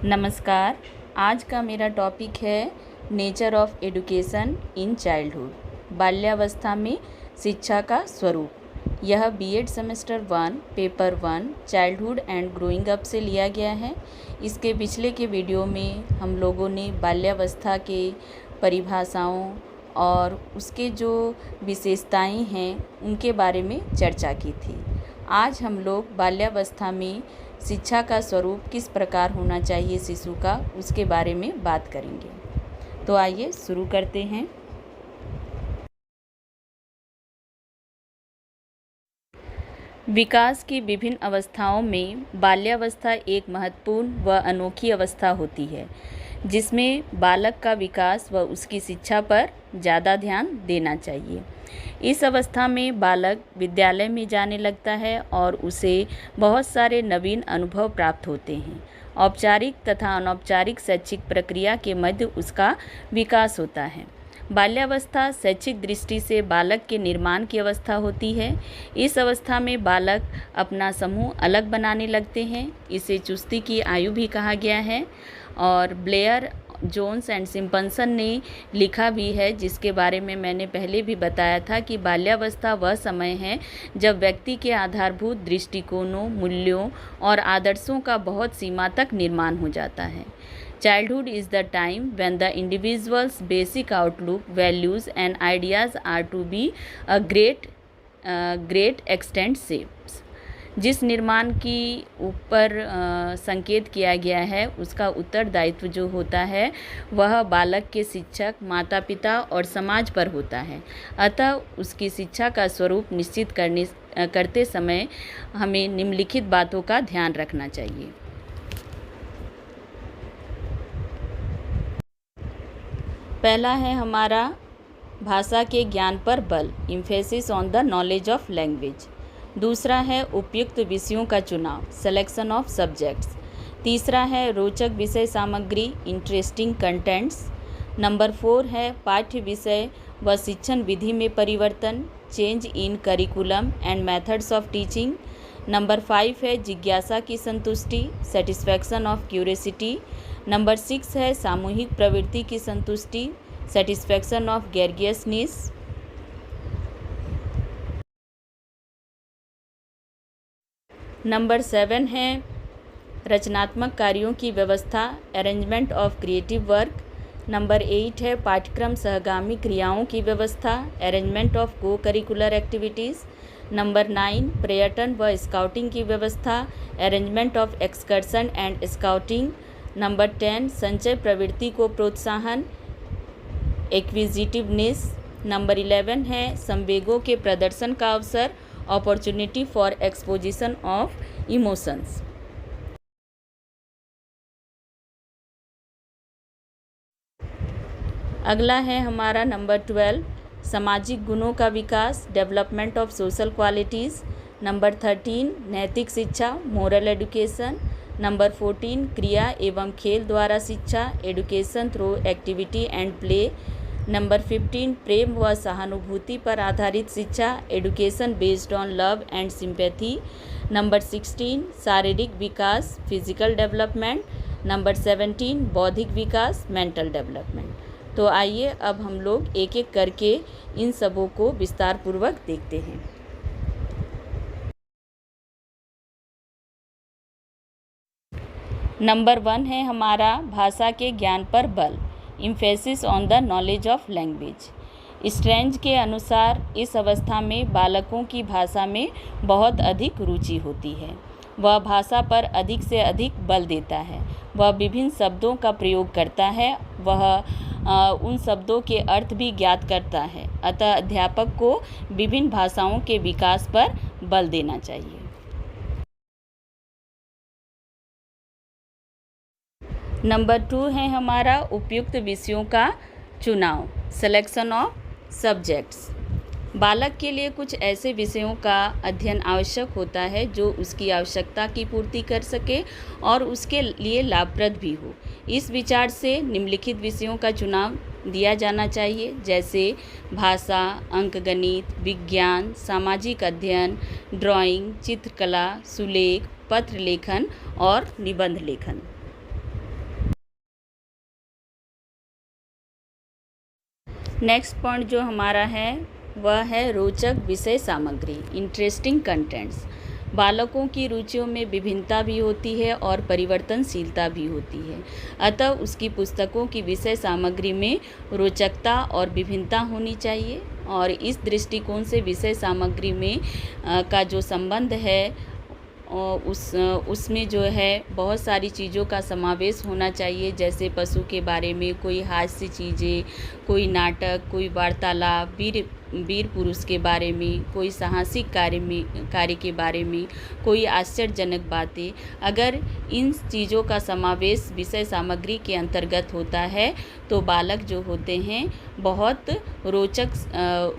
नमस्कार। आज का मेरा टॉपिक है nature of education in childhood, बाल्यावस्था में शिक्षा का स्वरूप। यह BEd semester 1 paper 1 childhood and growing up से लिया गया है। इसके पिछले के वीडियो में हम लोगों ने बाल्यावस्था के परिभाषाओं और उसके जो विशेषताएं हैं उनके बारे में चर्चा की थी। आज हम लोग बाल्यावस्था में शिक्षा का स्वरूप किस प्रकार होना चाहिए शिशु का, उसके बारे में बात करेंगे। तो आइए शुरू करते हैं। विकास की विभिन्न अवस्थाओं में बाल्यावस्था एक महत्वपूर्ण व अनोखी अवस्था होती है, जिसमें बालक का विकास व उसकी शिक्षा पर ज़्यादा ध्यान देना चाहिए। इस अवस्था में बालक विद्यालय में जाने लगता है और उसे बहुत सारे नवीन अनुभव प्राप्त होते हैं। औपचारिक तथा अनौपचारिक शैक्षिक प्रक्रिया के मध्य उसका विकास होता है। बाल्यावस्था शैक्षिक दृष्टि से बालक के निर्माण की अवस्था होती है। इस अवस्था में बालक अपना समूह अलग बनाने लगते हैं। इसे चुस्ती की आयु भी कहा गया है और ब्लेयर, जोन्स एंड सिम्पसन ने लिखा भी है, जिसके बारे में मैंने पहले भी बताया था कि बाल्यावस्था वह समय है जब व्यक्ति के आधारभूत दृष्टिकोणों, मूल्यों और आदर्शों का बहुत सीमा तक निर्माण हो जाता है। Childhood is the time when the individual's basic outlook, values and ideas are to be a great extent shaped। जिस निर्माण की ऊपर संकेत किया गया है उसका उत्तरदायित्व जो होता है वह बालक के शिक्षक, माता पिता और समाज पर होता है। अतः उसकी शिक्षा का स्वरूप निश्चित करते समय हमें निम्नलिखित बातों का ध्यान रखना चाहिए। पहला है हमारा भाषा के ज्ञान पर बल, emphasis on the knowledge of language. दूसरा है उपयुक्त विषयों का चुनाव, सिलेक्शन ऑफ सब्जेक्ट्स। तीसरा है रोचक विषय सामग्री, इंटरेस्टिंग कंटेंट्स। नंबर 4 है पाठ्य विषय व शिक्षण विधि में परिवर्तन, change in curriculum and methods of teaching. Number 5 है जिज्ञासा की संतुष्टि, सेटिस्फैक्शन ऑफ क्यूरियोसिटी। नंबर 6 है सामूहिक प्रवृत्ति की संतुष्टि, सेटिस्फैक्शन ऑफ ग्रेगियसनेस। नंबर 7 है रचनात्मक कार्यों की व्यवस्था, arrangement of creative work. Number 8 है पाठ्यक्रम सहगामी क्रियाओं की व्यवस्था, अरेंजमेंट ऑफ को करिकुलर एक्टिविटीज़। नंबर 9 पर्यटन व स्काउटिंग की व्यवस्था, arrangement of excursion and scouting. Number 10 संचय प्रवृत्ति को प्रोत्साहन, एक्विजिटिवनेस। नंबर 11 है संवेगों के प्रदर्शन का अवसर, opportunity for exposition of emotions. अगला है हमारा नंबर 12 सामाजिक गुणों का विकास, development of social qualities. Number 13 नैतिक शिक्षा, मोरल एडुकेशन। नंबर 14 क्रिया एवं खेल द्वारा शिक्षा, education through activity and play. Number 15 प्रेम व सहानुभूति पर आधारित शिक्षा, education based on love and sympathy. Number 16 शारीरिक विकास, फिजिकल डेवलपमेंट। नंबर 17 बौद्धिक विकास, मेंटल डेवलपमेंट। तो आइए अब हम लोग एक एक करके इन सबों को विस्तार पूर्वक देखते हैं। नंबर 1 है हमारा भाषा के ज्ञान पर बल, emphasis on the knowledge of language. Strange के अनुसार इस अवस्था में बालकों की भाषा में बहुत अधिक रुचि होती है। वह भाषा पर अधिक से अधिक बल देता है। वह विभिन्न शब्दों का प्रयोग करता है। वह उन शब्दों के अर्थ भी ज्ञात करता है। अतः अध्यापक को विभिन्न भाषाओं के विकास पर बल देना चाहिए। नंबर 2 है हमारा उपयुक्त विषयों का चुनाव, सिलेक्शन ऑफ सब्जेक्ट्स। बालक के लिए कुछ ऐसे विषयों का अध्ययन आवश्यक होता है जो उसकी आवश्यकता की पूर्ति कर सके और उसके लिए लाभप्रद भी हो। इस विचार से निम्नलिखित विषयों का चुनाव दिया जाना चाहिए, जैसे भाषा, अंकगणित, विज्ञान, सामाजिक अध्ययन, ड्राइंग, चित्रकला, सुलेख, पत्र लेखन और निबंध लेखन। नेक्स्ट पॉइंट जो हमारा है वह है रोचक विषय सामग्री, इंटरेस्टिंग कंटेंट्स। बालकों की रुचियों में विभिन्नता भी होती है और परिवर्तनशीलता भी होती है, अतः उसकी पुस्तकों की विषय सामग्री में रोचकता और विभिन्नता होनी चाहिए। और इस दृष्टिकोण से विषय सामग्री में का जो संबंध है उसमें जो है बहुत सारी चीज़ों का समावेश होना चाहिए, जैसे पशु के बारे में कोई हास्य चीज़ें, कोई नाटक, कोई वार्तालाप, वीर पुरुष के बारे में, कोई साहसिक कार्य के बारे में, कोई आश्चर्यजनक बातें। अगर इन चीज़ों का समावेश विषय सामग्री के अंतर्गत होता है तो बालक जो होते हैं बहुत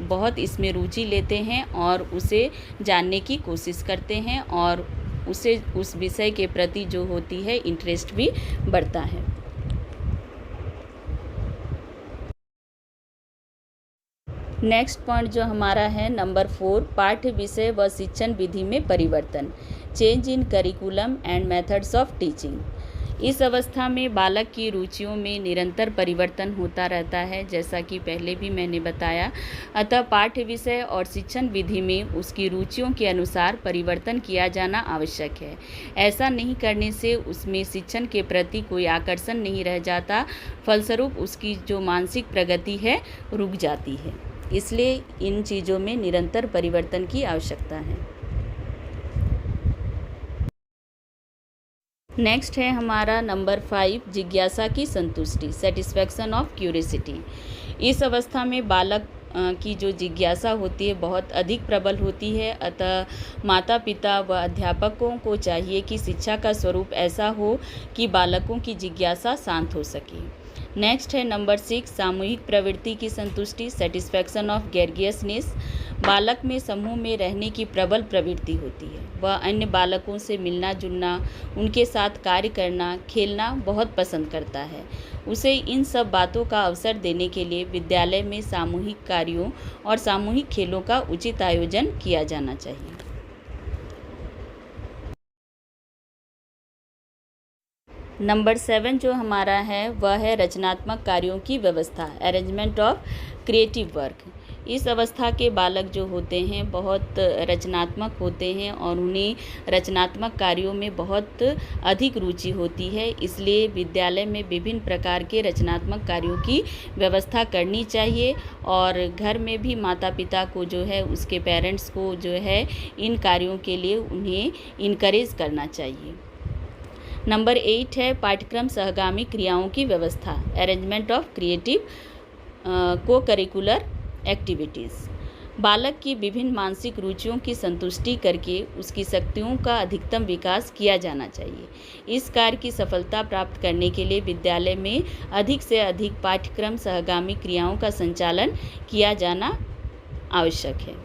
बहुत इसमें रुचि लेते हैं और उसे जानने की कोशिश करते हैं और उसे उस विषय के प्रति जो होती है इंटरेस्ट भी बढ़ता है। नेक्स्ट पॉइंट जो हमारा है नंबर 4, पाठ्य विषय व शिक्षण विधि में परिवर्तन, change in curriculum and methods of teaching. इस अवस्था में बालक की रुचियों में निरंतर परिवर्तन होता रहता है, जैसा कि पहले भी मैंने बताया। अतः पाठ्य विषय और शिक्षण विधि में उसकी रुचियों के अनुसार परिवर्तन किया जाना आवश्यक है। ऐसा नहीं करने से उसमें शिक्षण के प्रति कोई आकर्षण नहीं रह जाता, फलस्वरूप उसकी जो मानसिक प्रगति है रुक जाती है। इसलिए इन चीज़ों में निरंतर परिवर्तन की आवश्यकता है। नेक्स्ट है हमारा नंबर 5, जिज्ञासा की संतुष्टि, सेटिस्फैक्शन ऑफ क्यूरियोसिटी। इस अवस्था में बालक की जो जिज्ञासा होती है बहुत अधिक प्रबल होती है, अतः माता पिता व अध्यापकों को चाहिए कि शिक्षा का स्वरूप ऐसा हो कि बालकों की जिज्ञासा शांत हो सके। नेक्स्ट है नंबर 6, सामूहिक प्रवृत्ति की संतुष्टि, सेटिस्फैक्शन ऑफ ग्रेगियसनेस। बालक में समूह में रहने की प्रबल प्रवृत्ति होती है, वह अन्य बालकों से मिलना जुलना, उनके साथ कार्य करना, खेलना बहुत पसंद करता है। उसे इन सब बातों का अवसर देने के लिए विद्यालय में सामूहिक कार्यों और सामूहिक खेलों का उचित आयोजन किया जाना चाहिए। नंबर 7 जो हमारा है वह है रचनात्मक कार्यों की व्यवस्था, अरेंजमेंट ऑफ क्रिएटिव वर्क। इस अवस्था के बालक जो होते हैं बहुत रचनात्मक होते हैं और उन्हें रचनात्मक कार्यों में बहुत अधिक रुचि होती है, इसलिए विद्यालय में विभिन्न प्रकार के रचनात्मक कार्यों की व्यवस्था करनी चाहिए और घर में भी माता पिता को जो है उसके पेरेंट्स को जो है इन कार्यों के लिए उन्हें इनकरेज करना चाहिए। नंबर 8 है पाठ्यक्रम सहगामी क्रियाओं की व्यवस्था, अरेंजमेंट ऑफ क्रिएटिव को करिकुलर एक्टिविटीज़। बालक की विभिन्न मानसिक रुचियों की संतुष्टि करके उसकी शक्तियों का अधिकतम विकास किया जाना चाहिए। इस कार्य की सफलता प्राप्त करने के लिए विद्यालय में अधिक से अधिक पाठ्यक्रम सहगामी क्रियाओं का संचालन किया जाना आवश्यक है।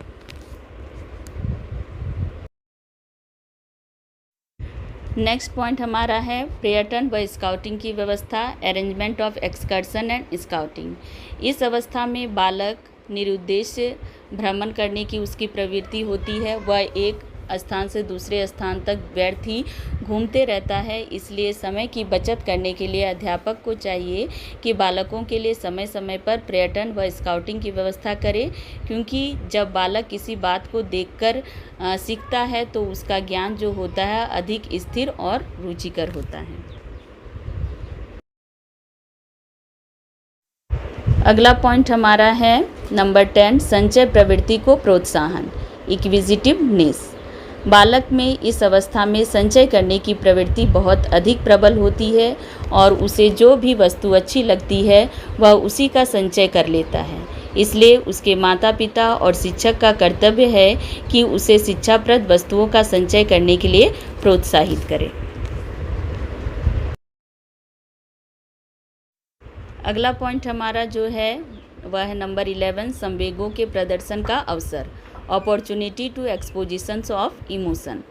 नेक्स्ट पॉइंट हमारा है पर्यटन व स्काउटिंग की व्यवस्था, arrangement of excursion and scouting. इस अवस्था में बालक निरुद्देश्य भ्रमण करने की उसकी प्रवृत्ति होती है, वह एक स्थान से दूसरे स्थान तक व्यर्थ ही घूमते रहता है। इसलिए समय की बचत करने के लिए अध्यापक को चाहिए कि बालकों के लिए समय समय पर पर्यटन व स्काउटिंग की व्यवस्था करे, क्योंकि जब बालक किसी बात को देखकर सीखता है तो उसका ज्ञान जो होता है अधिक स्थिर और रुचिकर होता है। अगला पॉइंट हमारा है नंबर 10, संचय प्रवृत्ति को प्रोत्साहन, इक्विजिटिवनेस। बालक में इस अवस्था में संचय करने की प्रवृत्ति बहुत अधिक प्रबल होती है और उसे जो भी वस्तु अच्छी लगती है वह उसी का संचय कर लेता है। इसलिए उसके माता पिता और शिक्षक का कर्तव्य है कि उसे शिक्षाप्रद वस्तुओं का संचय करने के लिए प्रोत्साहित करें। अगला पॉइंट हमारा जो है वह है नंबर 11, संवेगों के प्रदर्शन का अवसर, opportunity to expositions of emotion.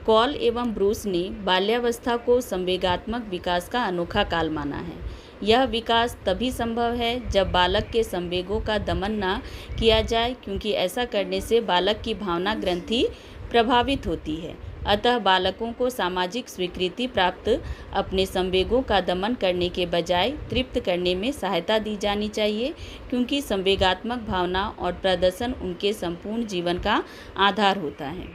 Cole एवं ब्रूस ने बाल्यावस्था को संवेगात्मक विकास का अनोखा काल माना है। यह विकास तभी संभव है जब बालक के संवेगों का दमन न किया जाए, क्योंकि ऐसा करने से बालक की भावना ग्रंथि प्रभावित होती है। अतः बालकों को सामाजिक स्वीकृति प्राप्त अपने संवेगों का दमन करने के बजाय तृप्त करने में सहायता दी जानी चाहिए, क्योंकि संवेगात्मक भावना और प्रदर्शन उनके संपूर्ण जीवन का आधार होता है।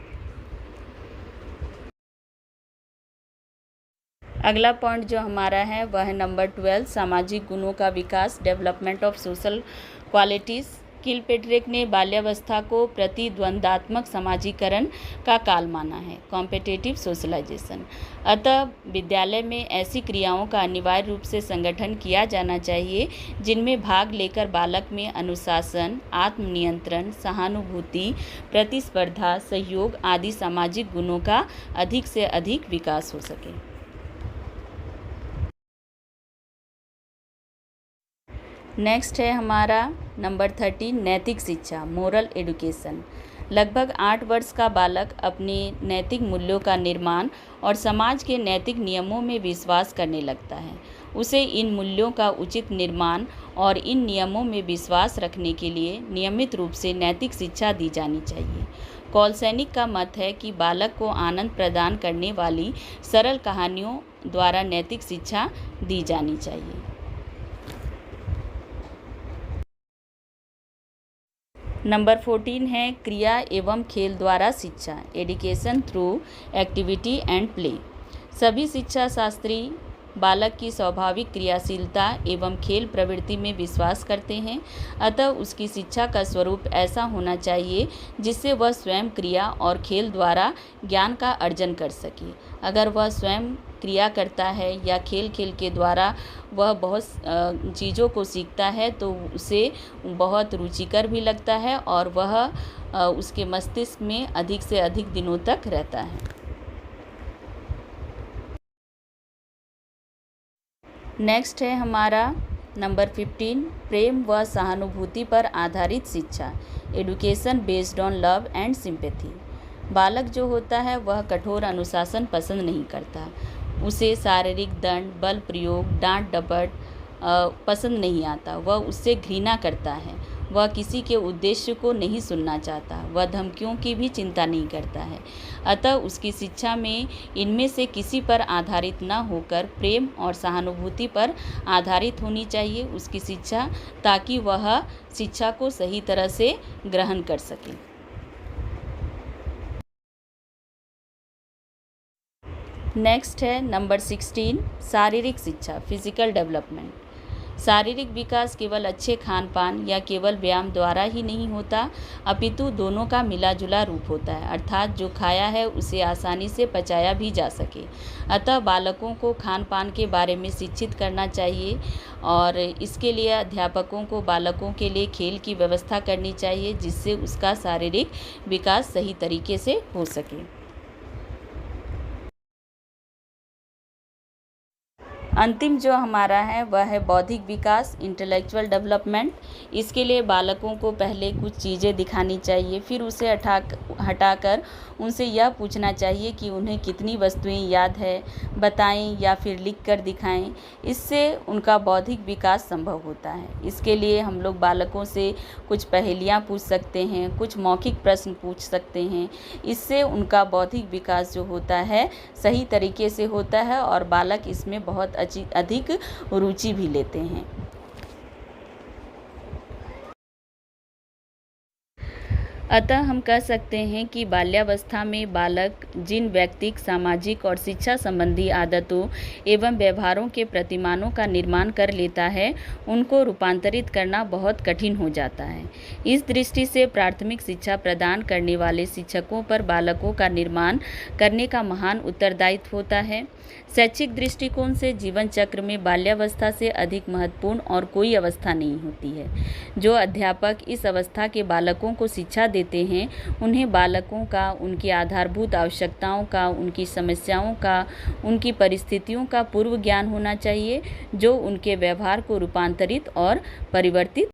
अगला पॉइंट जो हमारा है वह है नंबर 12, सामाजिक गुणों का विकास, डेवलपमेंट ऑफ सोशल क्वालिटीज़। किलपेट्रिक ने बाल्यावस्था को प्रतिद्वंदात्मक समाजीकरण का काल माना है, कॉम्पिटिटिव सोशलाइजेशन। अतः विद्यालय में ऐसी क्रियाओं का अनिवार्य रूप से संगठन किया जाना चाहिए जिनमें भाग लेकर बालक में अनुशासन, आत्मनियंत्रण, सहानुभूति, प्रतिस्पर्धा, सहयोग आदि सामाजिक गुणों का अधिक से अधिक विकास हो सके। नेक्स्ट है हमारा नंबर 13, नैतिक शिक्षा, मोरल एडुकेशन। लगभग 8 वर्ष का बालक अपने नैतिक मूल्यों का निर्माण और समाज के नैतिक नियमों में विश्वास करने लगता है। उसे इन मूल्यों का उचित निर्माण और इन नियमों में विश्वास रखने के लिए नियमित रूप से नैतिक शिक्षा दी जानी चाहिए। कॉलसैनिक का मत है कि बालक को आनंद प्रदान करने वाली सरल कहानियों द्वारा नैतिक शिक्षा दी जानी चाहिए। नंबर 14 है क्रिया एवं खेल द्वारा शिक्षा, education through activity and play. सभी शिक्षा शास्त्री बालक की स्वाभाविक क्रियाशीलता एवं खेल प्रवृत्ति में विश्वास करते हैं। अतः उसकी शिक्षा का स्वरूप ऐसा होना चाहिए जिससे वह स्वयं क्रिया और खेल द्वारा ज्ञान का अर्जन कर सके। अगर वह स्वयं क्रिया करता है या खेल खेल के द्वारा वह बहुत चीज़ों को सीखता है तो उसे बहुत रुचिकर भी लगता है और वह उसके मस्तिष्क में अधिक से अधिक दिनों तक रहता है। नेक्स्ट है हमारा नंबर 15, प्रेम व सहानुभूति पर आधारित शिक्षा, education based on love and sympathy. बालक जो होता है वह कठोर अनुशासन पसंद नहीं करता। उसे शारीरिक दंड, बल प्रयोग, डांट डपट पसंद नहीं आता। वह उससे घृणा करता है। वह किसी के उद्देश्य को नहीं सुनना चाहता। वह धमकियों की भी चिंता नहीं करता है। अतः उसकी शिक्षा में इनमें से किसी पर आधारित न होकर प्रेम और सहानुभूति पर आधारित होनी चाहिए उसकी शिक्षा, ताकि वह शिक्षा को सही तरह से ग्रहण कर सके। नेक्स्ट है नंबर 16, शारीरिक शिक्षा, फिजिकल डेवलपमेंट। शारीरिक विकास केवल अच्छे खान पान या केवल व्यायाम द्वारा ही नहीं होता, अपितु दोनों का मिला जुला रूप होता है, अर्थात जो खाया है उसे आसानी से पचाया भी जा सके। अतः बालकों को खान पान के बारे में शिक्षित करना चाहिए और इसके लिए अध्यापकों को बालकों के लिए खेल की व्यवस्था करनी चाहिए जिससे उसका शारीरिक विकास सही तरीके से हो सके। अंतिम जो हमारा है वह है बौद्धिक विकास, इंटेलेक्चुअल डेवलपमेंट। इसके लिए बालकों को पहले कुछ चीज़ें दिखानी चाहिए, फिर उसे हटाकर उनसे यह पूछना चाहिए कि उन्हें कितनी वस्तुएं याद है, बताएं या फिर लिख कर दिखाएं। इससे उनका बौद्धिक विकास संभव होता है। इसके लिए हम लोग बालकों से कुछ पहेलियां पूछ सकते हैं, कुछ मौखिक प्रश्न पूछ सकते हैं। इससे उनका बौद्धिक विकास जो होता है सही तरीके से होता है और बालक इसमें बहुत अधिक रुचि भी लेते हैं। अतः हम कह सकते हैं कि बाल्यावस्था में बालक जिन व्यक्तिक, सामाजिक और शिक्षा संबंधी आदतों एवं व्यवहारों के प्रतिमानों का निर्माण कर लेता है, उनको रूपांतरित करना बहुत कठिन हो जाता है। इस दृष्टि से प्राथमिक शिक्षा प्रदान करने वाले शिक्षकों पर बालकों का निर्माण करने का महान उत्तरदायित्व होता है। शैक्षिक दृष्टिकोण से जीवन चक्र में बाल्यावस्था से अधिक महत्वपूर्ण और कोई अवस्था नहीं होती है। जो अध्यापक इस अवस्था के बालकों को शिक्षा देते हैं, उन्हें बालकों का, उनकी आधारभूत आवश्यकताओं का, उनकी समस्याओं का, उनकी परिस्थितियों का पूर्व ज्ञान होना चाहिए, जो उनके व्यवहार को रूपांतरित और परिवर्तित